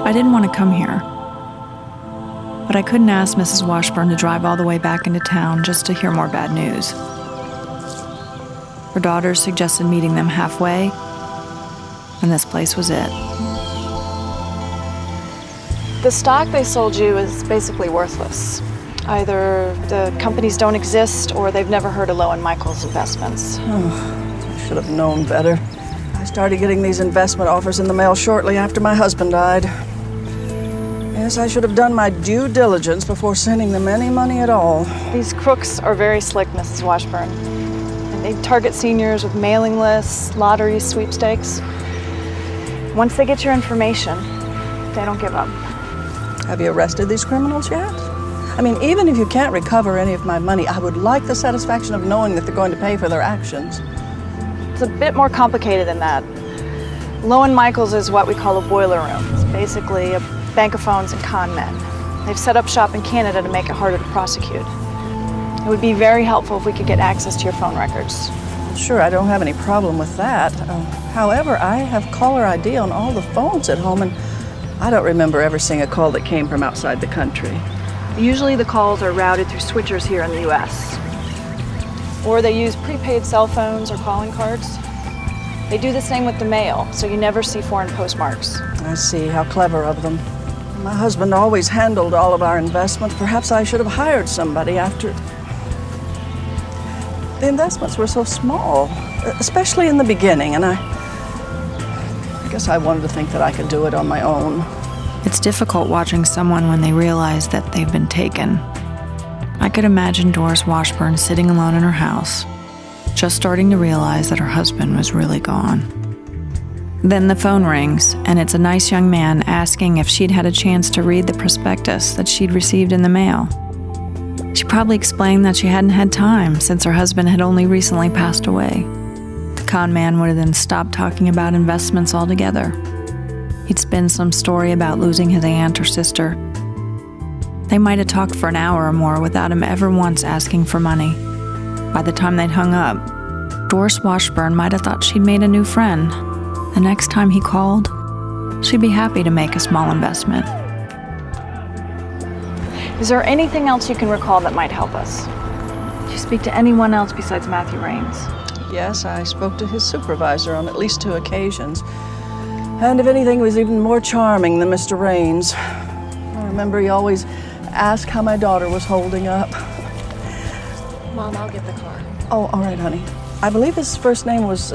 I didn't want to come here. But I couldn't ask Mrs. Washburn to drive all the way back into town just to hear more bad news. Her daughters suggested meeting them halfway, and this place was it. The stock they sold you is basically worthless. Either the companies don't exist or they've never heard of Lowe & Michaels Investments. Oh, I should have known better. I started getting these investment offers in the mail shortly after my husband died. Yes, I should have done my due diligence before sending them any money at all. These crooks are very slick, Mrs. Washburn. And they target seniors with mailing lists, lotteries, sweepstakes. Once they get your information, they don't give up. Have you arrested these criminals yet? I mean, even if you can't recover any of my money, I would like the satisfaction of knowing that they're going to pay for their actions. It's a bit more complicated than that. Lowe & Michaels is what we call a boiler room. It's basically a bank of phones and con men. They've set up shop in Canada to make it harder to prosecute. It would be very helpful if we could get access to your phone records. Sure, I don't have any problem with that. However, I have caller ID on all the phones at home, and I don't remember ever seeing a call that came from outside the country. Usually the calls are routed through switchers here in the U.S. Or they use prepaid cell phones or calling cards. They do the same with the mail, so you never see foreign postmarks. I see. How clever of them. My husband always handled all of our investments. Perhaps I should have hired somebody after... The investments were so small, especially in the beginning, and I guess I wanted to think that I could do it on my own. It's difficult watching someone when they realize that they've been taken. I could imagine Doris Washburn sitting alone in her house, just starting to realize that her husband was really gone. Then the phone rings, and it's a nice young man asking if she'd had a chance to read the prospectus that she'd received in the mail. She probably explained that she hadn't had time since her husband had only recently passed away. The con man would have then stopped talking about investments altogether. He'd spin some story about losing his aunt or sister. They might have talked for an hour or more without him ever once asking for money. By the time they'd hung up, Doris Washburn might have thought she'd made a new friend. The next time he called, she'd be happy to make a small investment. Is there anything else you can recall that might help us? Did you speak to anyone else besides Matthew Raines? Yes, I spoke to his supervisor on at least 2 occasions. And if anything, he was even more charming than Mr. Raines. I remember he always asked how my daughter was holding up. Mom, I'll get the car. Oh, all right, honey. I believe his first name was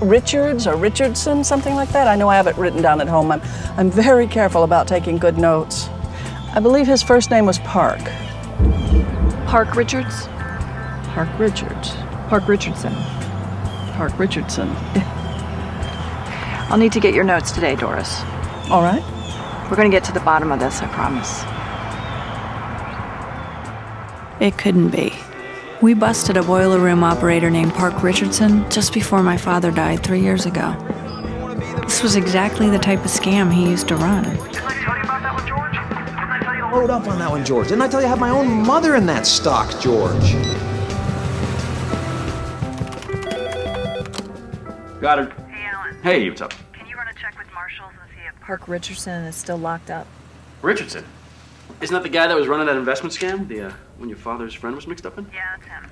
Richards or Richardson, something like that. I know I have it written down at home. I'm very careful about taking good notes. I believe his first name was Park. Park Richards? Park Richards. Park Richardson. Park Richardson. I'll need to get your notes today, Doris. All right. We're going to get to the bottom of this, I promise. It couldn't be. We busted a boiler room operator named Park Richardson just before my father died 3 years ago. This was exactly the type of scam he used to run. Didn't I tell you about that one, George? Didn't I tell you to load up on that one, George? Didn't I tell you I have my own mother in that stock, George? Got her. Hey, Alan. Hey, what's up? Can you run a check with Marshall's and see if Park Richardson is still locked up. Richardson? Isn't that the guy that was running that investment scam? The one your father's friend was mixed up in? Yeah, that's him.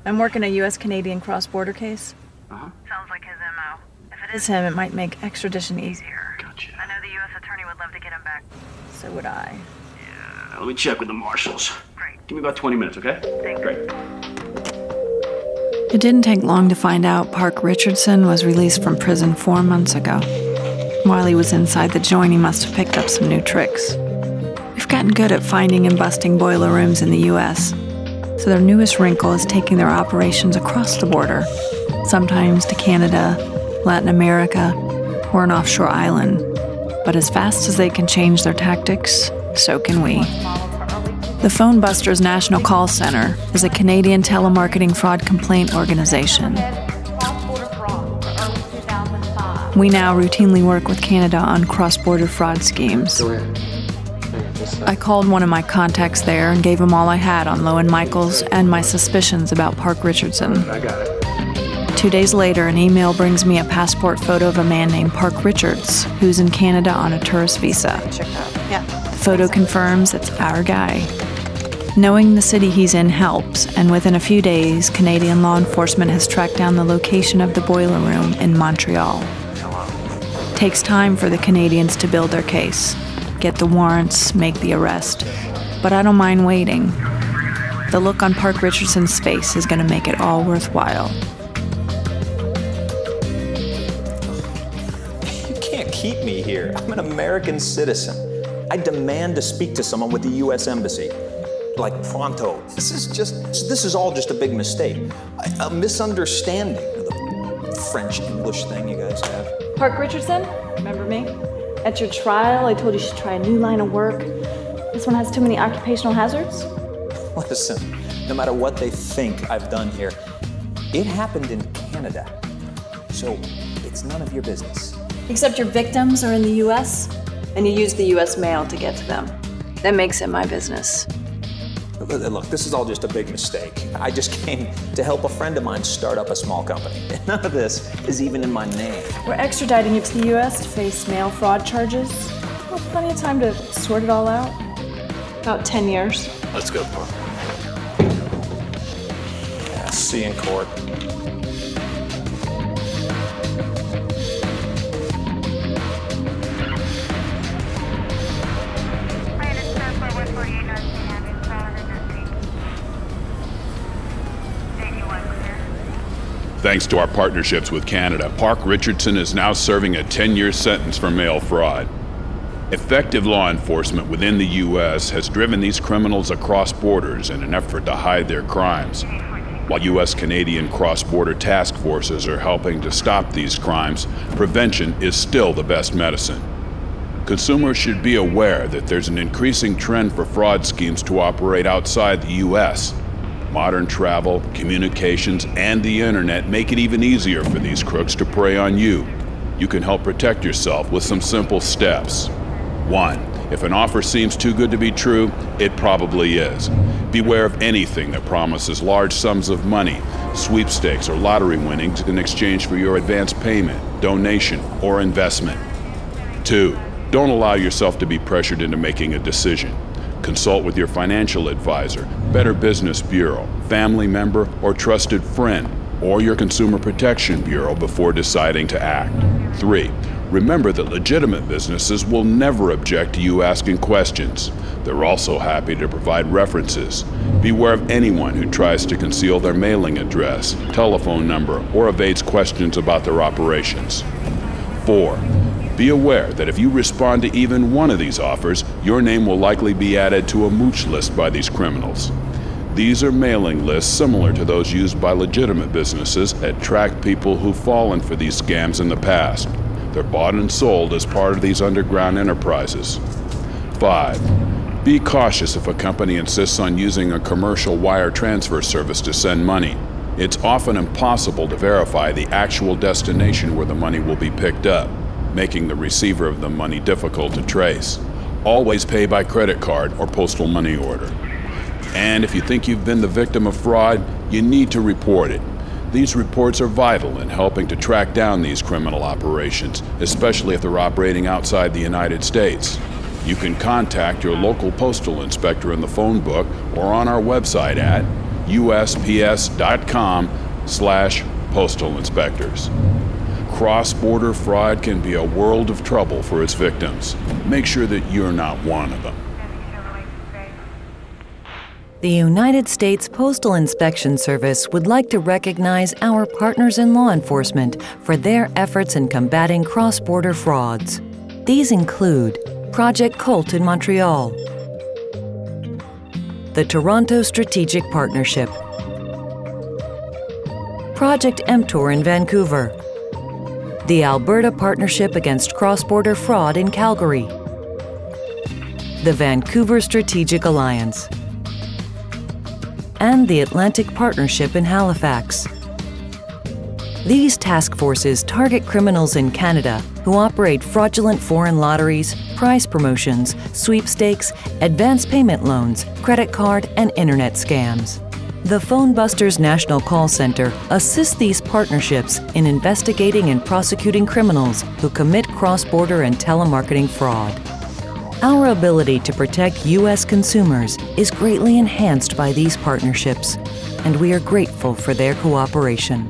I'm working a U.S.-Canadian cross-border case. Uh-huh. Sounds like his MO. If it It's is him, it might make extradition easier. Gotcha. I know the U.S. attorney would love to get him back. So would I. Yeah, let me check with the marshals. Great. Give me about 20 minutes, okay? Thanks. Great. It didn't take long to find out Park Richardson was released from prison 4 months ago. While he was inside the joint, he must have picked up some new tricks. We've gotten good at finding and busting boiler rooms in the U.S., so their newest wrinkle is taking their operations across the border, sometimes to Canada, Latin America, or an offshore island. But as fast as they can change their tactics, so can we. The Phone Busters National Call Center is a Canadian telemarketing fraud complaint organization. We now routinely work with Canada on cross-border fraud schemes. I called one of my contacts there and gave him all I had on Lowe & Michaels and my suspicions about Park Richardson. I got it. 2 days later, an email brings me a passport photo of a man named Park Richards, who's in Canada on a tourist visa. Check that out. Yeah. The photo confirms it's our guy. Knowing the city he's in helps, and within a few days, Canadian law enforcement has tracked down the location of the boiler room in Montreal. Takes time for the Canadians to build their case, get the warrants, make the arrest. But I don't mind waiting. The look on Park Richardson's face is going to make it all worthwhile. You can't keep me here. I'm an American citizen. I demand to speak to someone with the U.S. Embassy. Like pronto. This is all just a big mistake. A misunderstanding. The French-English thing you guys have. Park Richardson, remember me? At your trial, I told you you should try a new line of work. This one has too many occupational hazards. Listen, no matter what they think I've done here, it happened in Canada. So it's none of your business. Except your victims are in the U.S., and you use the U.S. mail to get to them. That makes it my business. Look, this is all just a big mistake. I just came to help a friend of mine start up a small company. And none of this is even in my name. We're extraditing you to the U.S. to face mail fraud charges. Well, plenty of time to sort it all out. About 10 years. Let's go, Park. Yeah, see you in court. Thanks to our partnerships with Canada, Park Richardson is now serving a 10-year sentence for mail fraud. Effective law enforcement within the U.S. has driven these criminals across borders in an effort to hide their crimes. While U.S.-Canadian cross-border task forces are helping to stop these crimes, prevention is still the best medicine. Consumers should be aware that there's an increasing trend for fraud schemes to operate outside the U.S. Modern travel, communications, and the internet make it even easier for these crooks to prey on you. You can help protect yourself with some simple steps. 1. If an offer seems too good to be true, it probably is. Beware of anything that promises large sums of money, sweepstakes, or lottery winnings in exchange for your advance payment, donation, or investment. 2. Don't allow yourself to be pressured into making a decision. Consult with your financial advisor, Better Business Bureau, family member, or trusted friend, or your Consumer Protection Bureau before deciding to act. 3. Remember that legitimate businesses will never object to you asking questions. They're also happy to provide references. Beware of anyone who tries to conceal their mailing address, telephone number, or evades questions about their operations. 4. Be aware that if you respond to even one of these offers, your name will likely be added to a mooch list by these criminals. These are mailing lists similar to those used by legitimate businesses that track people who've fallen for these scams in the past. They're bought and sold as part of these underground enterprises. 5. Be cautious if a company insists on using a commercial wire transfer service to send money. It's often impossible to verify the actual destination where the money will be picked up, making the receiver of the money difficult to trace. Always pay by credit card or postal money order. And if you think you've been the victim of fraud, you need to report it. These reports are vital in helping to track down these criminal operations, especially if they're operating outside the United States. You can contact your local postal inspector in the phone book or on our website at USPIS.com/postal inspectors. Cross-border fraud can be a world of trouble for its victims. Make sure that you're not one of them. The United States Postal Inspection Service would like to recognize our partners in law enforcement for their efforts in combating cross-border frauds. These include Project Colt in Montreal, the Toronto Strategic Partnership, Project mTOR in Vancouver, the Alberta Partnership Against Cross-Border Fraud in Calgary, the Vancouver Strategic Alliance, and the Atlantic Partnership in Halifax. These task forces target criminals in Canada who operate fraudulent foreign lotteries, prize promotions, sweepstakes, advance payment loans, credit card, and internet scams. The Phone Busters National Call Center assists these partnerships in investigating and prosecuting criminals who commit cross-border and telemarketing fraud. Our ability to protect U.S. consumers is greatly enhanced by these partnerships, and we are grateful for their cooperation.